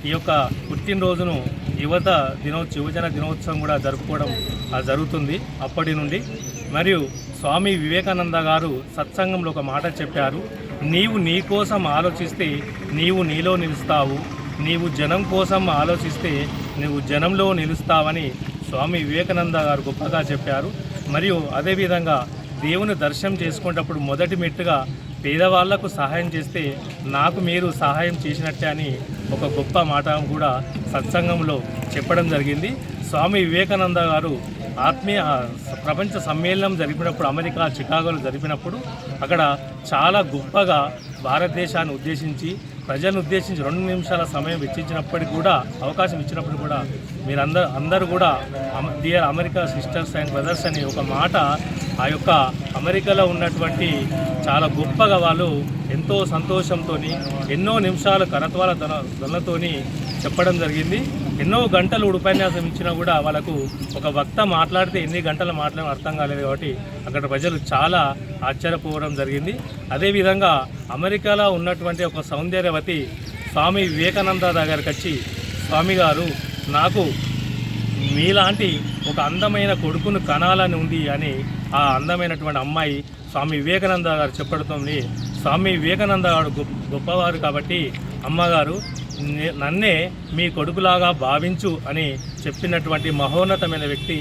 ఈ యొక్క పుట్టినరోజును యువజన దినోత్సవం కూడా జరుపుకోవడం జరుగుతుంది అప్పటి నుండి. మరియు స్వామి వివేకానంద గారు సత్సంగంలో ఒక మాట చెప్పారు, నీవు నీ కోసం ఆలోచిస్తే నీవు నీలో నిలుస్తావు, నీవు జనం కోసం ఆలోచిస్తే నువ్వు జనంలో నిలుస్తావని స్వామి వివేకానంద గారు గొప్పగా చెప్పారు. మరియు అదేవిధంగా దేవుని దర్శనం చేసుకునేటప్పుడు మొదటి మెట్టుగా పేదవాళ్లకు సహాయం చేస్తే నాకు మీరు సహాయం చేసినట్టే అని ఒక గొప్ప మాట కూడా సత్సంగంలో చెప్పడం జరిగింది. స్వామి వివేకానంద గారు ఆత్మీయ ప్రపంచ సమ్మేళనం జరిపినప్పుడు అమెరికా చికాగోలో జరిపినప్పుడు అక్కడ చాలా గొప్పగా భారతదేశాన్ని ఉద్దేశించి ప్రజలను ఉద్దేశించి 2 నిమిషాల సమయం వెచ్చించినప్పటికీ కూడా అవకాశం ఇచ్చినప్పుడు కూడా అందరూ కూడా dear America sisters and brothers అని ఒక మాట ఆ యొక్క అమెరికాలో ఉన్నటువంటి చాలా గొప్పగా వాళ్ళు ఎంతో సంతోషంతో ఎన్నో నిమిషాలు కరత్వాల ధ్వనులతోని చెప్పడం జరిగింది. ఎన్నో గంటలు ఉపన్యాసం ఇచ్చినా కూడా వాళ్ళకు ఒక వక్త మాట్లాడితే ఎన్ని గంటలు మాట్లాడడం అర్థం కాలేదు. కాబట్టి అక్కడ ప్రజలు చాలా ఆశ్చర్యపోవడం జరిగింది. అదేవిధంగా అమెరికాలో ఉన్నటువంటి ఒక సౌందర్యవతి స్వామి వివేకానంద దగ్గరికి వచ్చి, స్వామి గారు నాకు మీలాంటి ఒక అందమైన కొడుకును కనాలని ఉంది అని ఆ అందమైనటువంటి అమ్మాయి స్వామి వివేకానంద గారు చెప్పడంతో స్వామి వివేకానంద గారు గొప్పవారు కాబట్టి అమ్మగారు నన్నే మీ కొడుకులాగా భావించు అని చెప్పినటువంటి మహోన్నతమైన వ్యక్తి